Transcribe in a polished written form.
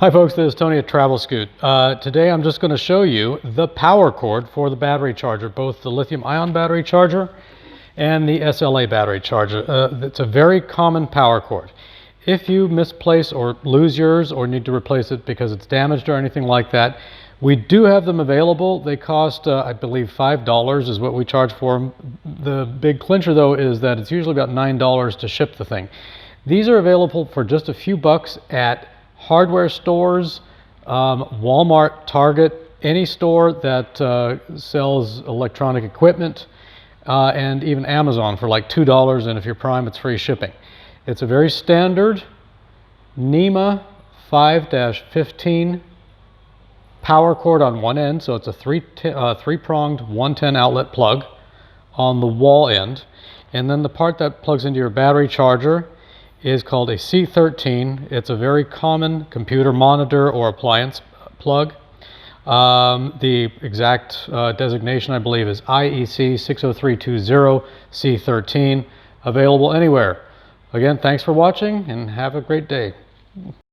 Hi folks, this is Tony at TravelScoot. Today I'm just going to show you the power cord for the battery charger, both the lithium-ion battery charger and the SLA battery charger. It's a very common power cord. If you misplace or lose yours or need to replace it because it's damaged or anything like that, we do have them available. They cost, I believe, $5 is what we charge for them. The big clincher though is that it's usually about $9 to ship the thing. These are available for just a few bucks at hardware stores, Walmart, Target, any store that sells electronic equipment, and even Amazon for like $2, and if you're Prime, it's free shipping. It's a very standard NEMA 5-15 power cord on one end, so it's a three-pronged 110 outlet plug on the wall end, and then the part that plugs into your battery charger is called a C13. It's a very common computer monitor or appliance plug. The exact designation, I believe, is IEC 60320 C13, available anywhere. Again, thanks for watching and have a great day.